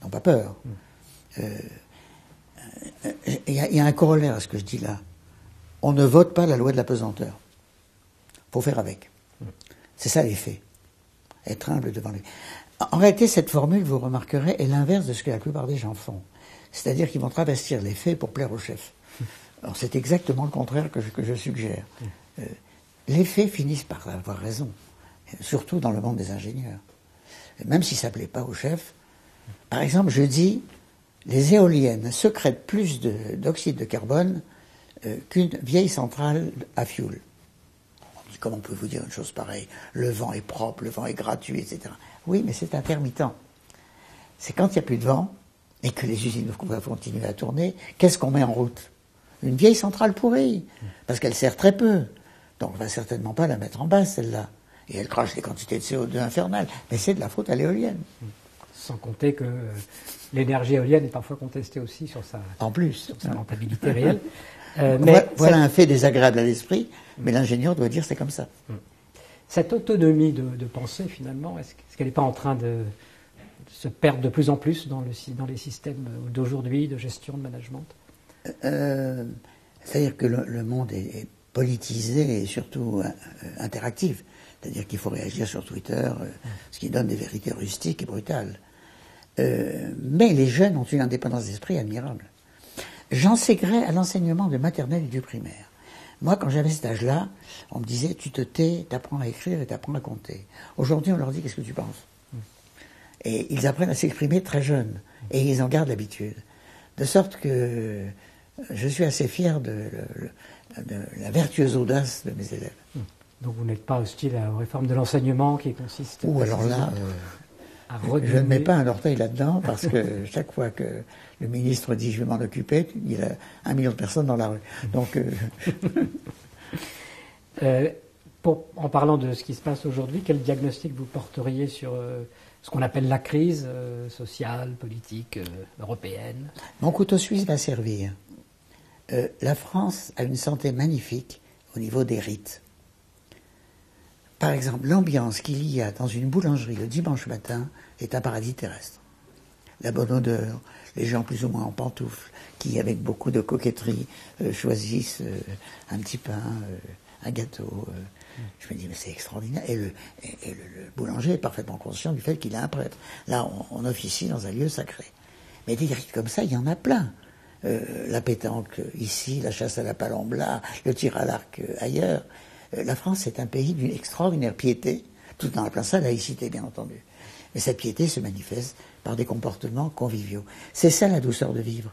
n'ont pas peur. Il y a un corollaire à ce que je dis là. On ne vote pas la loi de la pesanteur. Il faut faire avec. C'est ça l'effet. Être humble devant lui. En réalité, cette formule, vous remarquerez, est l'inverse de ce que la plupart des gens font. C'est-à-dire qu'ils vont travestir les faits pour plaire au chef. Alors c'est exactement le contraire que je suggère. Les faits finissent par avoir raison, surtout dans le monde des ingénieurs. Même si ça ne plaît pas au chef. Par exemple, je dis, les éoliennes sécrètent plus d'oxyde de carbone qu'une vieille centrale à fioul. On dit, comment peut-vous dire une chose pareille? Le vent est propre, le vent est gratuit, etc. Oui, mais c'est intermittent. C'est quand il n'y a plus de vent et que les usines vont continuer à tourner, qu'est-ce qu'on met en route? Une vieille centrale pourrie, parce qu'elle sert très peu. Donc on ne va certainement pas la mettre en base, celle-là. Et elle crache des quantités de CO2 infernales. Mais c'est de la faute à l'éolienne. Sans compter que l'énergie éolienne est parfois contestée aussi sur sa rentabilité réelle. Voilà un fait désagréable à l'esprit, mais l'ingénieur doit dire c'est comme ça. Cette autonomie de pensée, finalement, est-ce qu'elle n'est pas en train de se perdre de plus en plus dans les systèmes d'aujourd'hui, de gestion, de management? C'est-à-dire que le monde est politisé et surtout interactif. C'est-à-dire qu'il faut réagir sur Twitter, ce qui donne des vérités rustiques et brutales. Mais les jeunes ont une indépendance d'esprit admirable. J'enseignerais à l'enseignement de maternelle et du primaire. Moi, quand j'avais cet âge-là, on me disait, tu te tais, t'apprends à écrire et t'apprends à compter. Aujourd'hui, on leur dit, qu'est-ce que tu penses? Et ils apprennent à s'exprimer très jeunes. Et ils en gardent l'habitude. De sorte que je suis assez fier de la vertueuse audace de mes élèves. Donc vous n'êtes pas hostile aux réformes de l'enseignement qui consiste... Ou alors là, je ne mets pas un orteil là-dedans parce que chaque fois que le ministre dit je vais m'en occuper, il a 1 million de personnes dans la rue. Donc, en parlant de ce qui se passe aujourd'hui, quel diagnostic vous porteriez sur ce qu'on appelle la crise sociale, politique, européenne? Mon couteau suisse va servir. La France a une santé magnifique au niveau des rites. Par exemple, l'ambiance qu'il y a dans une boulangerie le dimanche matin est un paradis terrestre. La bonne odeur, les gens plus ou moins en pantoufles, qui avec beaucoup de coquetterie choisissent un petit pain, un gâteau. Je me dis, mais c'est extraordinaire. Et le boulanger est parfaitement conscient du fait qu'il est un prêtre. Là, on officie dans un lieu sacré. Mais des rites comme ça, il y en a plein. La pétanque ici, la chasse à la palombe là, le tir à l'arc ailleurs. La France est un pays d'une extraordinaire piété, tout en appelant ça laïcité, bien entendu. Mais cette piété se manifeste par des comportements conviviaux. C'est ça la douceur de vivre.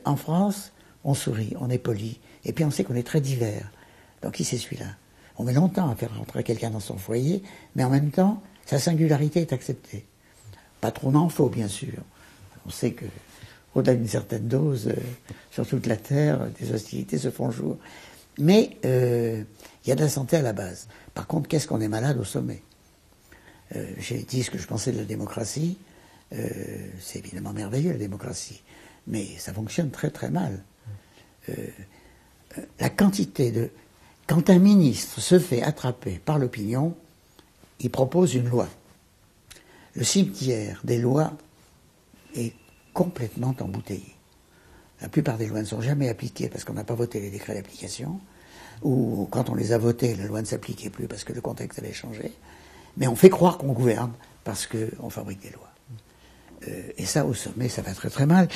En France, on sourit, on est poli, et puis on sait qu'on est très divers. Donc qui c'est celui-là? On met longtemps à faire rentrer quelqu'un dans son foyer, mais en même temps, sa singularité est acceptée. Pas trop n'en faut, bien sûr. On sait que au-delà d'une certaine dose, sur toute la Terre, des hostilités se font jour. Mais il y a de la santé à la base. Par contre, qu'est-ce qu'on est malade au sommet? J'ai dit ce que je pensais de la démocratie. C'est évidemment merveilleux, la démocratie. Mais ça fonctionne très très mal. La quantité de... Quand un ministre se fait attraper par l'opinion, il propose une loi. Le cimetière des lois est complètement embouteillé. La plupart des lois ne sont jamais appliquées parce qu'on n'a pas voté les décrets d'application, ou quand on les a votés, la loi ne s'appliquait plus parce que le contexte avait changé. Mais on fait croire qu'on gouverne parce qu'on fabrique des lois. Et ça, au sommet, ça va très très mal.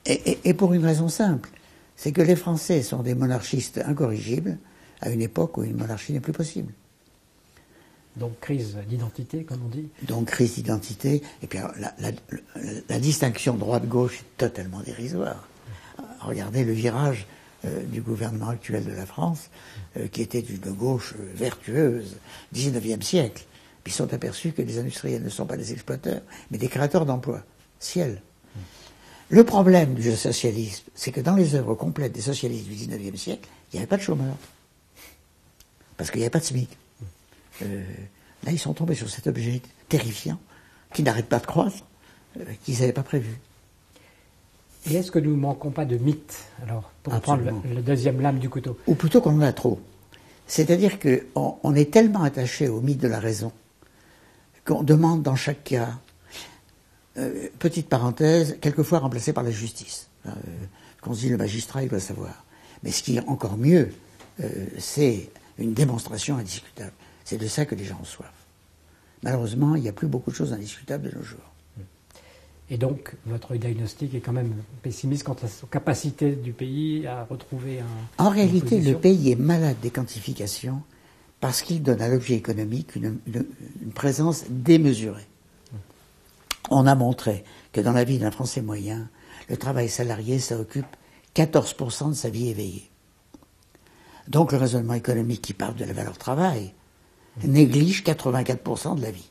Et pour une raison simple, c'est que les Français sont des monarchistes incorrigibles à une époque où une monarchie n'est plus possible. Donc crise d'identité, comme on dit. Donc crise d'identité. Et puis alors, la distinction droite-gauche est totalement dérisoire. Regardez le virage du gouvernement actuel de la France, qui était d'une gauche vertueuse, 19e siècle. Puis ils sont aperçus que les industriels ne sont pas des exploiteurs, mais des créateurs d'emplois. Ciel. Le problème du socialisme, c'est que dans les œuvres complètes des socialistes du 19e siècle, il n'y avait pas de chômeurs. Parce qu'il n'y avait pas de SMIC. Là, ils sont tombés sur cet objet terrifiant, qui n'arrête pas de croître, qu'ils n'avaient pas prévu. Et est-ce que nous ne manquons pas de mythes, alors, pour prendre le deuxième lame du couteau? Ou plutôt qu'on en a trop. C'est-à-dire qu'on est tellement attaché au mythe de la raison qu'on demande dans chaque cas, petite parenthèse, quelquefois remplacé par la justice. Qu'on se dit le magistrat, il doit savoir. Mais ce qui est encore mieux, c'est une démonstration indiscutable. C'est de ça que les gens ont soif. Malheureusement, il n'y a plus beaucoup de choses indiscutables de nos jours. Et donc, votre diagnostic est quand même pessimiste quant à la capacité du pays à retrouver un... En réalité, le pays est malade des quantifications parce qu'il donne à l'objet économique une présence démesurée. On a montré que dans la vie d'un Français moyen, le travail salarié, ça occupe 14% de sa vie éveillée. Donc le raisonnement économique qui parle de la valeur travail néglige 84% de la vie.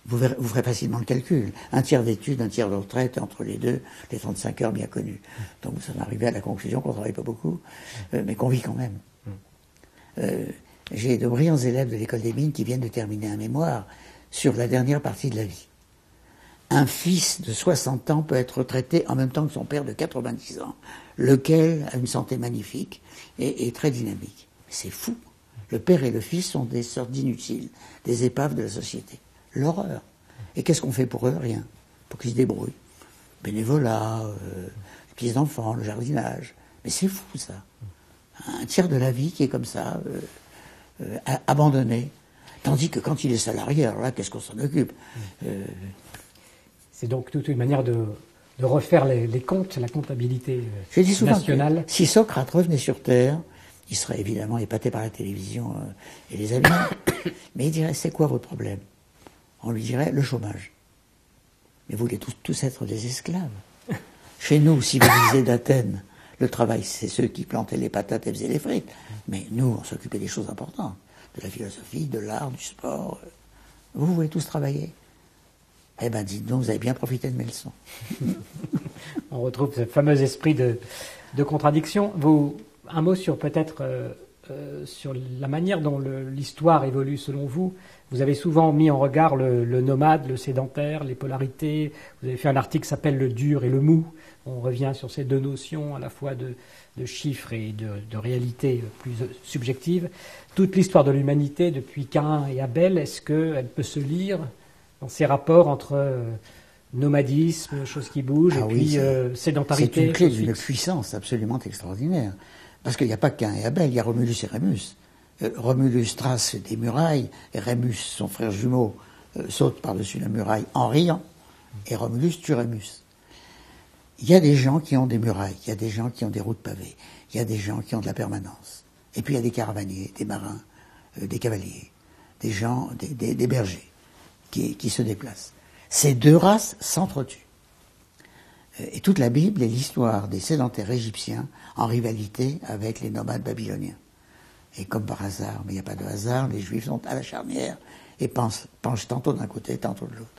Vous ferez facilement le calcul. Un tiers d'études, un tiers de retraite, entre les deux, les 35 heures bien connues. Donc vous en arrivez à la conclusion qu'on ne travaille pas beaucoup, mais qu'on vit quand même. J'ai de brillants élèves de l'école des mines qui viennent de terminer un mémoire sur la dernière partie de la vie. Un fils de 60 ans peut être retraité en même temps que son père de 90 ans, lequel a une santé magnifique et très dynamique. C'est fou. Le père et le fils sont des sortes d'inutiles, des épaves de la société. L'horreur. Et qu'est-ce qu'on fait pour eux? Rien. Pour qu'ils se débrouillent. Bénévolat, les petits enfants, le jardinage. Mais c'est fou, ça. Un tiers de la vie qui est comme ça, abandonné. Tandis que quand il est salarié, alors là, qu'est-ce qu'on s'en occupe? C'est donc toute une manière de refaire les comptes, la comptabilité Je dis souvent nationale. Si Socrate revenait sur Terre, il serait évidemment épaté par la télévision et les amis. Mais il dirait, c'est quoi votre problème? On lui dirait, le chômage. Mais vous voulez tous être des esclaves. Chez nous, civilisés d'Athènes, le travail, c'est ceux qui plantaient les patates et faisaient les frites. Mais nous, on s'occupait des choses importantes. De la philosophie, de l'art, du sport. Vous voulez tous travailler? Eh ben, dites donc, vous avez bien profité de mes leçons. On retrouve ce fameux esprit de contradiction. Un mot sur peut-être sur la manière dont l'histoire évolue selon vous. Vous avez souvent mis en regard le nomade, le sédentaire, les polarités. Vous avez fait un article qui s'appelle Le dur et le mou. On revient sur ces deux notions à la fois de chiffres et de réalité plus subjective. Toute l'histoire de l'humanité depuis Caïn et Abel, est-ce qu'elle peut se lire dans ces rapports entre nomadisme, choses qui bougent, et puis sédentarité? C'est une clé d'une puissance absolument extraordinaire. Parce qu'il n'y a pas Caïn et Abel, il y a Romulus et Rémus. Romulus trace des murailles, et Rémus, son frère jumeau, saute par-dessus la muraille en riant, et Romulus tue Rémus. Il y a des gens qui ont des murailles, il y a des gens qui ont des routes pavées, il y a des gens qui ont de la permanence. Et puis il y a des caravaniers, des marins, des cavaliers, des gens, des bergers qui se déplacent. Ces deux races s'entretuent. Et toute la Bible est l'histoire des sédentaires égyptiens en rivalité avec les nomades babyloniens. Et comme par hasard, mais il n'y a pas de hasard, les Juifs sont à la charnière et penchent tantôt d'un côté, tantôt de l'autre.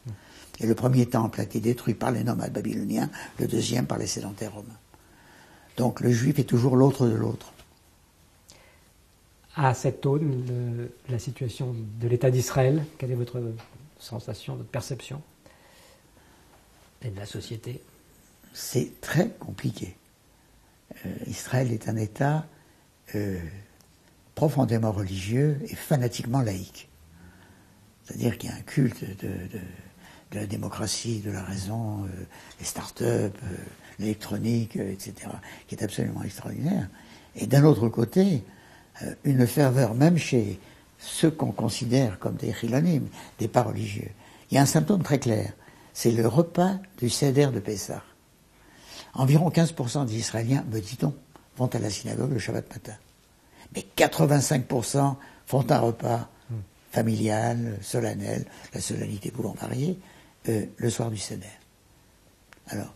Et le premier temple a été détruit par les nomades babyloniens, le deuxième par les sédentaires romains. Donc le Juif est toujours l'autre de l'autre. À cette aune, la situation de l'État d'Israël, quelle est votre sensation, votre perception? Et de la société. C'est très compliqué. Israël est un État profondément religieux et fanatiquement laïque. C'est-à-dire qu'il y a un culte de la démocratie, de la raison, les start-up, l'électronique, etc., qui est absolument extraordinaire. Et d'un autre côté, une ferveur même chez ceux qu'on considère comme des chilonim, des pas religieux. Il y a un symptôme très clair, c'est le repas du Seder de Pessah. Environ 15% des Israéliens, me dit-on, vont à la synagogue le Shabbat matin. Mais 85% font un repas familial, solennel, la solennité pouvant varier, le soir du Seder. Alors,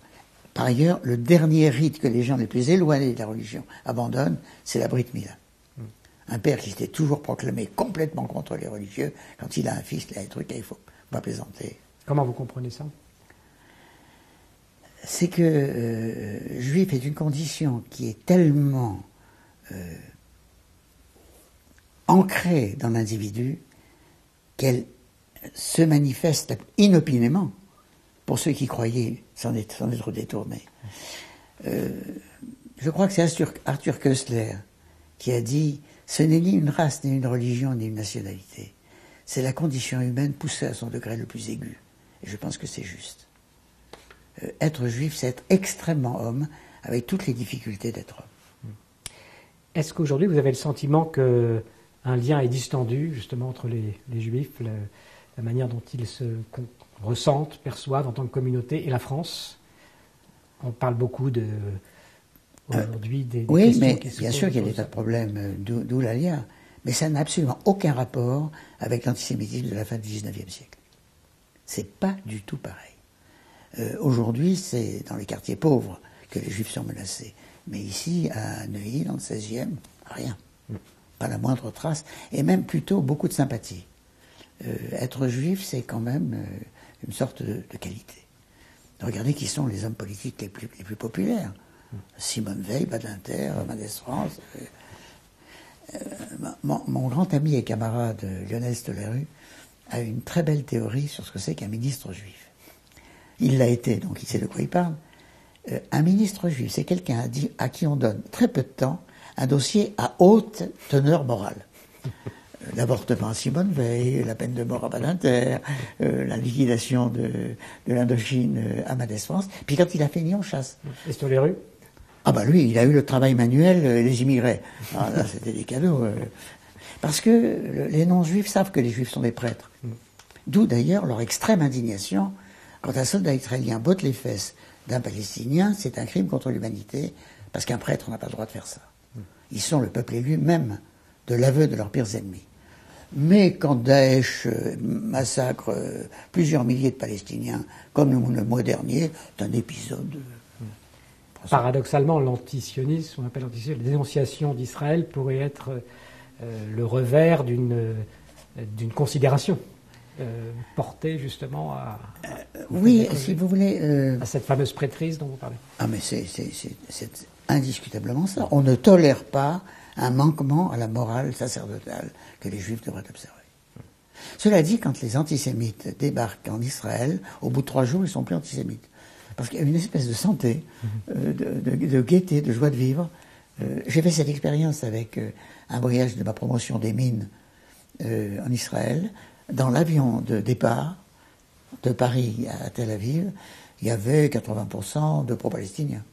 par ailleurs, le dernier rite que les gens les plus éloignés de la religion abandonnent, c'est la Brit Mila. Un père qui s'était toujours proclamé complètement contre les religieux, quand il a un fils, il a des trucs, il faut pas plaisanter. Comment vous comprenez ça? C'est que juif est une condition qui est tellement ancrée dans l'individu qu'elle se manifeste inopinément pour ceux qui croyaient s'en être détournés. Je crois que c'est Arthur Koestler qui a dit « Ce n'est ni une race, ni une religion, ni une nationalité. C'est la condition humaine poussée à son degré le plus aigu. » Et je pense que c'est juste. Être juif, c'est être extrêmement homme, avec toutes les difficultés d'être homme. Est-ce qu'aujourd'hui, vous avez le sentiment qu'un lien est distendu, justement, entre les juifs, la manière dont ils se ressentent, perçoivent en tant que communauté, et la France? On parle beaucoup aujourd'hui des oui, questions mais qui se bien posent. sûr qu'il y a des tas de problèmes, d'où la lien. Mais ça n'a absolument aucun rapport avec l'antisémitisme de la fin du XIXe siècle. C'est pas du tout pareil. Aujourd'hui, c'est dans les quartiers pauvres que les juifs sont menacés. Mais ici, à Neuilly, dans le 16e, rien. Pas la moindre trace. Et même plutôt beaucoup de sympathie. Être juif, c'est quand même une sorte de qualité. Regardez qui sont les hommes politiques les plus populaires. Simone Veil, Badinter, Mendès France. Mon grand ami et camarade Lionel Stoléru a une très belle théorie sur ce que c'est qu'un ministre juif. Il l'a été, donc il sait de quoi il parle. Un ministre juif, c'est quelqu'un à qui on donne très peu de temps un dossier à haute teneur morale. L'avortement à Simone Veil, la peine de mort à Badinter, la liquidation de l'Indochine à Mendès France. Puis quand il a fini, on chasse. Et sur les rues? Ah bah lui, il a eu le travail manuel et les immigrés. Ah, là, c'était des cadeaux. Parce que les non-juifs savent que les juifs sont des prêtres. D'où d'ailleurs leur extrême indignation. Quand un soldat israélien botte les fesses d'un Palestinien, c'est un crime contre l'humanité, parce qu'un prêtre n'a pas le droit de faire ça. Ils sont le peuple élu même de l'aveu de leurs pires ennemis. Mais quand Daesh massacre plusieurs milliers de Palestiniens, comme le mois dernier, c'est un épisode... Paradoxalement, l'antisionisme, on appelle l'antisionisme, la dénonciation d'Israël pourrait être le revers d'une considération portée justement à... oui, si vous voulez... à cette fameuse prêtrise dont vous parlez. Ah mais c'est indiscutablement ça. On ne tolère pas un manquement à la morale sacerdotale que les Juifs devraient observer. Cela dit, quand les antisémites débarquent en Israël, au bout de 3 jours, ils sont plus antisémites. Parce qu'il y a une espèce de santé, de gaieté, de joie de vivre. J'ai fait cette expérience avec un voyage de ma promotion des mines en Israël. Dans l'avion de départ de Paris à Tel Aviv, il y avait 80% de pro-palestiniens.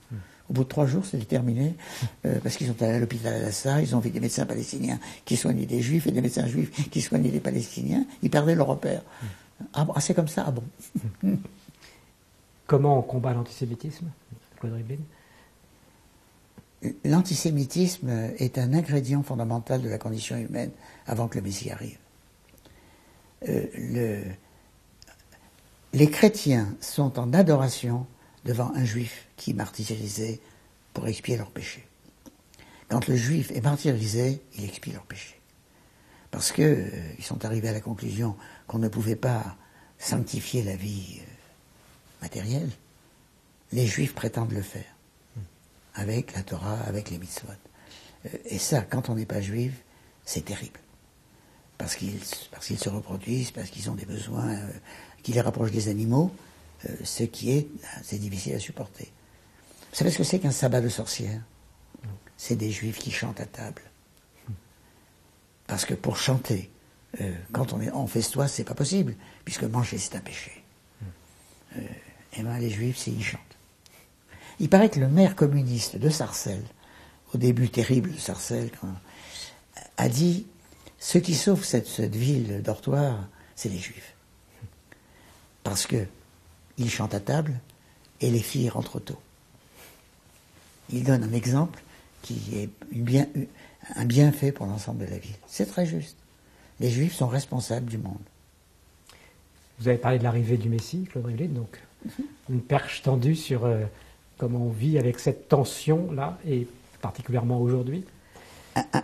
Au bout de 3 jours, c'était terminé, parce qu'ils sont allés à l'hôpital Al-Assa, ils ont vu des médecins palestiniens qui soignaient des juifs et des médecins juifs qui soignaient des palestiniens. Ils perdaient leur repère. Ah, c'est comme ça? Ah bon? Comment on combat l'antisémitisme, Claude Rivlin? L'antisémitisme est un ingrédient fondamental de la condition humaine avant que le Messie arrive. Les chrétiens sont en adoration devant un juif qui est martyrisé pour expier leurs péchés. Quand le juif est martyrisé, il expie leurs péchés. Parce que ils sont arrivés à la conclusion qu'on ne pouvait pas sanctifier la vie matérielle. Les juifs prétendent le faire. Avec la Torah, avec les mitzvot. Et ça, quand on n'est pas juif, c'est terrible. Parce qu'ils se reproduisent, parce qu'ils ont des besoins qui les rapprochent des animaux. ce qui est assez difficile à supporter. Vous savez ce que c'est qu'un sabbat de sorcière? C'est des juifs qui chantent à table. Parce que pour chanter, quand on est en festois, c'est pas possible, puisque manger c'est un péché. Et bien les juifs, ils chantent. Il paraît que le maire communiste de Sarcelles, au début terrible de Sarcelles, a dit « Ce qui sauve cette ville dortoir, c'est les juifs. » Parce que ils chantent à table et les filles rentrent tôt. Il donne un exemple qui est un bienfait pour l'ensemble de la ville. C'est très juste. Les Juifs sont responsables du monde. Vous avez parlé de l'arrivée du Messie, Claude Rivlin, donc une perche tendue sur comment on vit avec cette tension-là, et particulièrement aujourd'hui.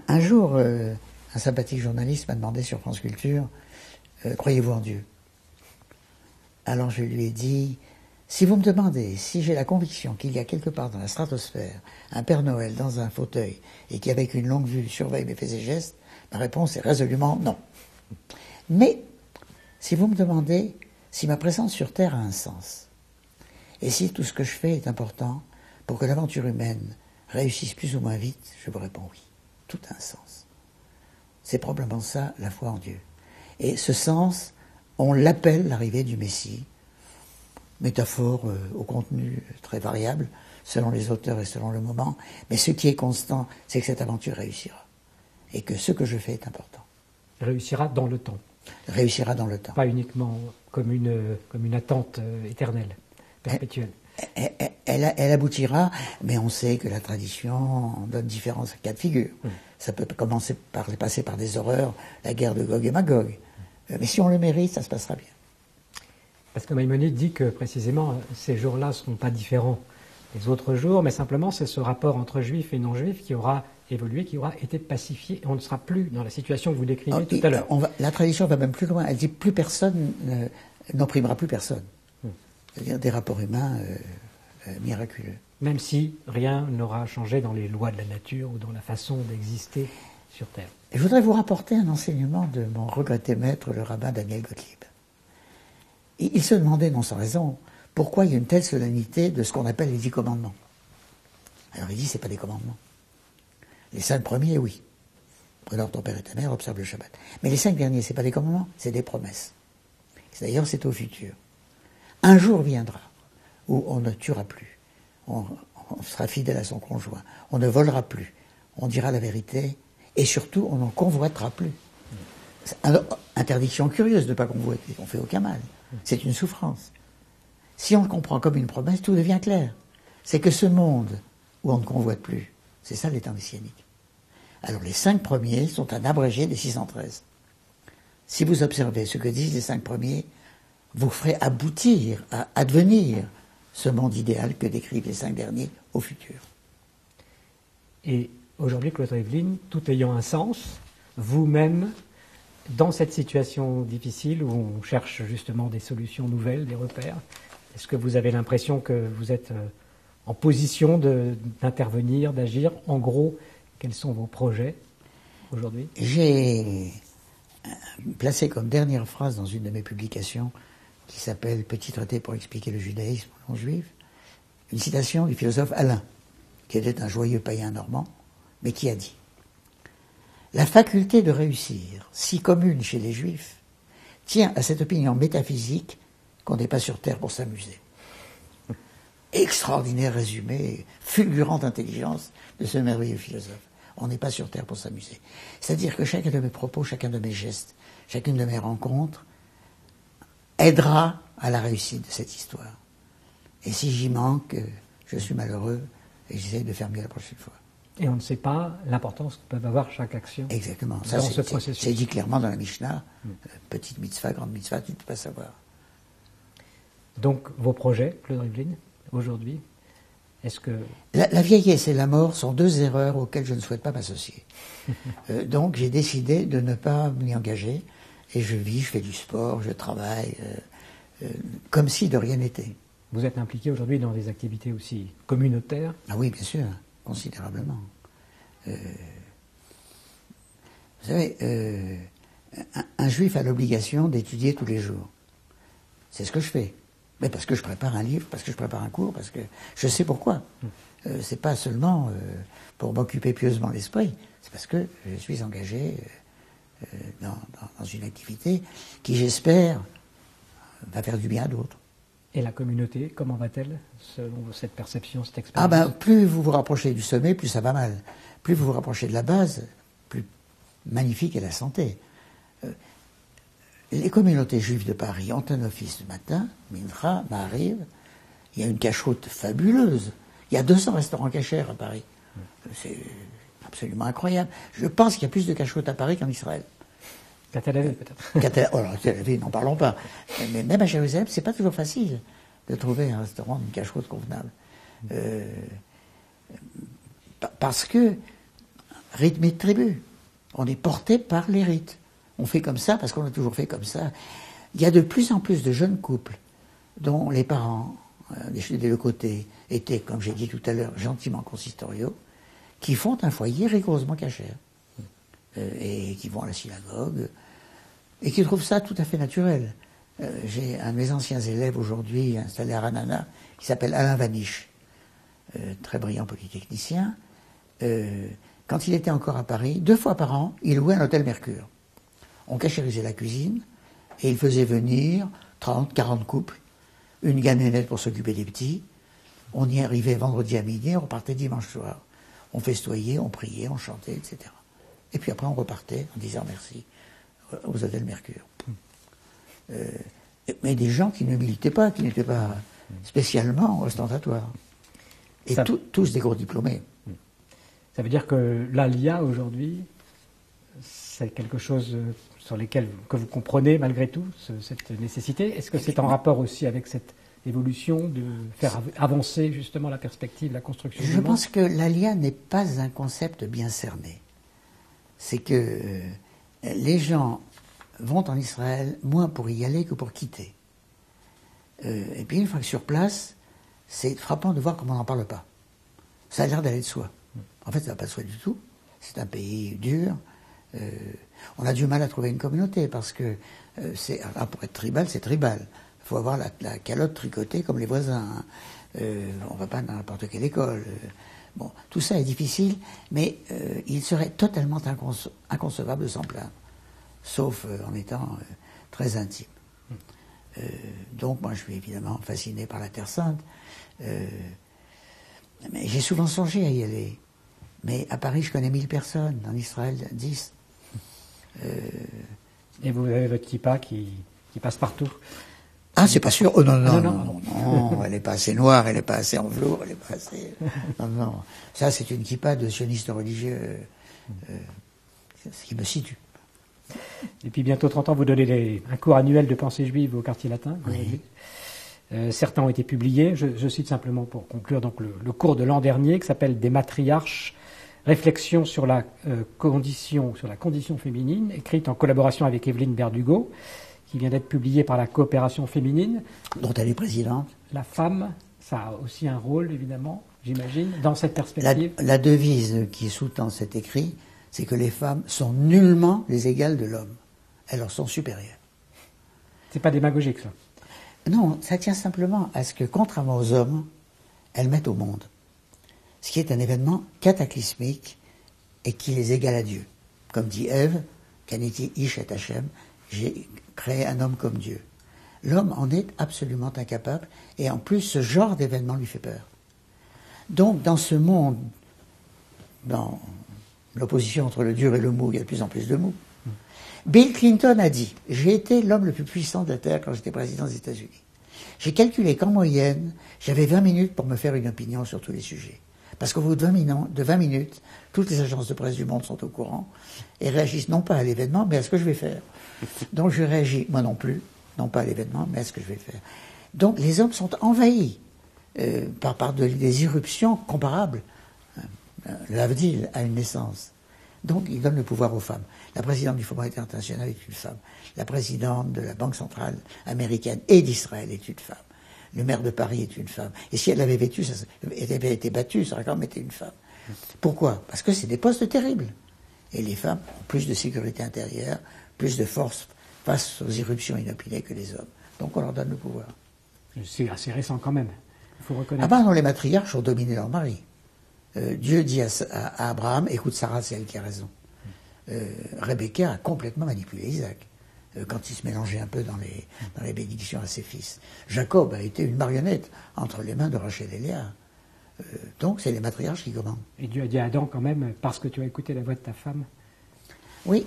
Un jour, un sympathique journaliste m'a demandé sur France Culture « Croyez-vous en Dieu ?» Alors je lui ai dit « Si vous me demandez si j'ai la conviction qu'il y a quelque part dans la stratosphère un Père Noël dans un fauteuil et qui avec une longue vue surveille mes faits et gestes, ma réponse est résolument non. Mais si vous me demandez si ma présence sur Terre a un sens, et si tout ce que je fais est important pour que l'aventure humaine réussisse plus ou moins vite, je vous réponds oui. Tout a un sens. C'est probablement ça, la foi en Dieu. Et ce sens, on l'appelle l'arrivée du Messie, métaphore au contenu très variable, selon les auteurs et selon le moment, mais ce qui est constant, c'est que cette aventure réussira. Et que ce que je fais est important. Réussira dans le temps. Réussira dans le temps. Pas uniquement comme une attente éternelle, perpétuelle. Elle aboutira, mais on sait que la tradition donne différents cas de figure. Ça peut passer par des horreurs, la guerre de Gog et Magog. Mais si on le mérite, ça se passera bien. Parce que Maïmonide dit que précisément ces jours-là ne seront pas différents des autres jours, mais simplement c'est ce rapport entre juifs et non-juifs qui aura évolué, qui aura été pacifié, et on ne sera plus dans la situation que vous décrivez tout à l'heure. La tradition va même plus loin. Elle dit plus personne n'opprimera plus personne. C'est-à-dire des rapports humains miraculeux. Même si rien n'aura changé dans les lois de la nature ou dans la façon d'exister sur Terre. Et je voudrais vous rapporter un enseignement de mon regretté maître, le rabbin Daniel Gottlieb. Il se demandait, non sans raison, pourquoi il y a une telle solennité de ce qu'on appelle les 10 commandements. Alors il dit, c'est pas des commandements. Les 5 premiers, oui. Honore ton père et ta mère, observe le Shabbat. Mais les 5 derniers, c'est pas des commandements, c'est des promesses. D'ailleurs, c'est au futur. Un jour viendra où on ne tuera plus, on sera fidèle à son conjoint, on ne volera plus, on dira la vérité, et surtout, on n'en convoitera plus. Alors, interdiction curieuse de ne pas convoiter, on ne fait aucun mal. C'est une souffrance. Si on le comprend comme une promesse, tout devient clair. C'est que ce monde où on ne convoite plus, c'est ça l'état messianique. Alors les 5 premiers sont un abrégé des 613. Si vous observez ce que disent les 5 premiers, vous ferez aboutir à advenir ce monde idéal que décrivent les 5 derniers au futur. Et aujourd'hui, Claude Rivlin, tout ayant un sens, vous-même, dans cette situation difficile où on cherche justement des solutions nouvelles, des repères, est-ce que vous avez l'impression que vous êtes en position d'intervenir, d'agir? En gros, quels sont vos projets aujourd'hui? J'ai placé comme dernière phrase dans une de mes publications qui s'appelle « Petit traité pour expliquer le judaïsme aux non-juifs », une citation du philosophe Alain, qui était un joyeux païen normand, mais qui a dit « La faculté de réussir, si commune chez les juifs, tient à cette opinion métaphysique qu'on n'est pas sur terre pour s'amuser. » Extraordinaire résumé, fulgurante intelligence de ce merveilleux philosophe. On n'est pas sur terre pour s'amuser. C'est-à-dire que chacun de mes propos, chacun de mes gestes, chacune de mes rencontres aidera à la réussite de cette histoire. Et si j'y manque, je suis malheureux et j'essaie de faire mieux la prochaine fois. Et on ne sait pas l'importance que peut avoir chaque action. Exactement. Dans Ça, ce processus. C'est dit clairement dans la Mishnah. Petite mitzvah, grande mitzvah, tu ne peux pas savoir. Donc, vos projets, Claude Rivlin, aujourd'hui, est-ce que... La vieillesse et la mort sont 2 erreurs auxquelles je ne souhaite pas m'associer. Donc, j'ai décidé de ne pas m'y engager. Et je vis, je fais du sport, je travaille, comme si de rien n'était. Vous êtes impliqué aujourd'hui dans des activités aussi communautaires? Ah oui, bien sûr, considérablement. Vous savez, un juif a l'obligation d'étudier tous les jours. C'est ce que je fais. Mais parce que je prépare un livre, parce que je prépare un cours, parce que je sais pourquoi. C'est pas seulement pour m'occuper pieusement l'esprit, c'est parce que je suis engagé dans une activité qui, j'espère, va faire du bien à d'autres. Et la communauté, comment va-t-elle, selon cette perception, cette Ah expérience? plus vous vous rapprochez du sommet, plus ça va mal. Plus vous vous rapprochez de la base, plus magnifique est la santé. Les communautés juives de Paris ont un office le matin, Mincha, Ma'ariv, il y a une cacheroute fabuleuse. Il y a 200 restaurants cachers à Paris. C'est absolument incroyable. Je pense qu'il y a plus de cacheroutes à Paris qu'en Israël. Qu'à Tel Aviv, peut-être. Oh, Tel Aviv, n'en parlons pas. Mais même à Jérusalem, c'est pas toujours facile de trouver un restaurant d'une cacheroute convenable. Parce que rythme et tribu. On est porté par les rites. On fait comme ça parce qu'on a toujours fait comme ça. Il y a de plus en plus de jeunes couples dont les parents, des deux côtés, étaient, comme j'ai dit tout à l'heure, gentiment consistoriaux, qui font un foyer rigoureusement cachère. Et qui vont à la synagogue, et qui trouvent ça tout à fait naturel. J'ai un de mes anciens élèves aujourd'hui, installé à Ranana, qui s'appelle Alain Vaniche, très brillant polytechnicien. Quand il était encore à Paris, 2 fois par an, il louait un hôtel Mercure. On cachérisait la cuisine, et il faisait venir 30, 40 couples, une gaminette pour s'occuper des petits. On y arrivait vendredi à midi, on repartait dimanche soir. On festoyait, on priait, on chantait, etc. Et puis après, on repartait en disant merci aux hôtels Mercure. Mais des gens qui ne militaient pas, qui n'étaient pas spécialement ostentatoires. Et tous des gros diplômés. Ça veut dire que l'ALIA, aujourd'hui, c'est quelque chose sur lequel que vous comprenez malgré tout, cette nécessité. Est-ce que c'est en rapport aussi avec cette évolution de faire avancer justement la perspective, la construction du monde ? Je pense que l'ALIA n'est pas un concept bien cerné. C'est que les gens vont en Israël moins pour y aller que pour quitter. Et puis une fois que sur place, c'est frappant de voir comment on n'en parle pas. Ça a l'air d'aller de soi. En fait, ça ne va pas de soi du tout. C'est un pays dur. On a du mal à trouver une communauté parce que pour être tribal, c'est tribal. Il faut avoir la calotte tricotée comme les voisins. On ne va pas dans n'importe quelle école. Bon, tout ça est difficile, mais il serait totalement inconcevable de s'en plaindre, sauf en étant très intime. Donc moi je suis évidemment fasciné par la Terre Sainte, mais j'ai souvent songé à y aller. Mais à Paris je connais 1000 personnes, en Israël 10. Et vous avez votre kippa qui passe partout. Ah, c'est pas sûr. Oh non, elle n'est pas assez noire, elle n'est pas assez en velours, elle n'est pas assez... Non. Ça, c'est une kippa de sioniste religieux, ce qui me situe. Et puis bientôt 30 ans, vous donnez un cours annuel de pensée juive au quartier latin. Oui. Certains ont été publiés. Je cite simplement pour conclure donc le cours de l'an dernier qui s'appelle Des matriarches, réflexion sur la condition féminine, écrite en collaboration avec Evelyne Berdugo, qui vient d'être publié par la coopération féminine. Dont elle est présidente. La femme, ça a aussi un rôle, évidemment, j'imagine, dans cette perspective. La devise qui sous-tend cet écrit, c'est que les femmes sont nullement les égales de l'homme. Elles leur sont supérieures. C'est pas démagogique, ça. Non, ça tient simplement à ce que, contrairement aux hommes, elles mettent au monde. Ce qui est un événement cataclysmique et qui les égale à Dieu. Comme dit Ève, Kaniti Ish et Hachem, j'ai créé un homme comme Dieu. L'homme en est absolument incapable, et en plus, ce genre d'événement lui fait peur. Donc, dans ce monde, dans l'opposition entre le dur et le mou, il y a de plus en plus de mou. Bill Clinton a dit « J'ai été l'homme le plus puissant de la Terre quand j'étais président des États-Unis. J'ai calculé qu'en moyenne, j'avais 20 minutes pour me faire une opinion sur tous les sujets. Parce qu'au bout de 20 minutes, toutes les agences de presse du monde sont au courant et réagissent non pas à l'événement, mais à ce que je vais faire. Donc je réagis, moi non plus, non pas à l'événement, mais à ce que je vais faire. Donc les hommes sont envahis par des irruptions comparables. L'Avdil a une naissance. Donc il donne le pouvoir aux femmes. La présidente du Fonds monétaire international est une femme. La présidente de la Banque centrale américaine et d'Israël est une femme. Le maire de Paris est une femme. Et si elle avait été battue, ça aurait quand même été une femme. Pourquoi ? Parce que c'est des postes terribles. Et les femmes ont plus de sécurité intérieure, plus de force face aux irruptions inopinées que les hommes. Donc on leur donne le pouvoir. C'est assez récent quand même, il faut reconnaître. Ah ben non, les matriarches ont dominé leur mari. Dieu dit à Abraham, écoute Sarah, c'est elle qui a raison. Rebecca a complètement manipulé Isaac quand il se mélangeait un peu dans les bénédictions à ses fils. Jacob a été une marionnette entre les mains de Rachel et Léa. Donc c'est les matriarches qui commandent. Et Dieu a dit à Adam quand même, parce que tu as écouté la voix de ta femme. Oui,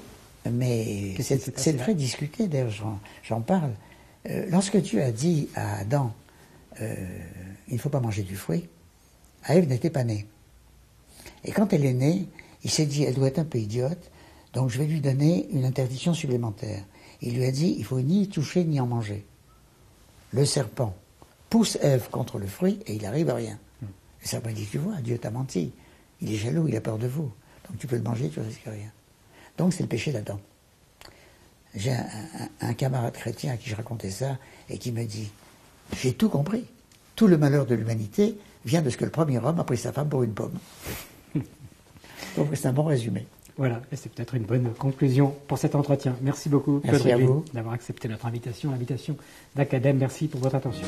mais c'est très discuté, d'ailleurs j'en parle. Lorsque Dieu a dit à Adam, il ne faut pas manger du fruit, Ève n'était pas née. Et quand elle est née, il s'est dit, elle doit être un peu idiote, donc je vais lui donner une interdiction supplémentaire. Il lui a dit, il ne faut ni y toucher ni en manger. Le serpent pousse Ève contre le fruit et il n'arrive à rien. Le serpent dit, tu vois, Dieu t'a menti. Il est jaloux, il a peur de vous. Donc tu peux le manger, tu ne risques rien. Donc c'est le péché d'Adam. J'ai un camarade chrétien à qui je racontais ça et qui me dit, j'ai tout compris. Tout le malheur de l'humanité vient de ce que le premier homme a pris sa femme pour une pomme. Donc c'est un bon résumé. Voilà, et c'est peut-être une bonne conclusion pour cet entretien. Merci beaucoup, Merci à vous d'avoir accepté notre invitation, l'invitation d'Academ. Merci pour votre attention.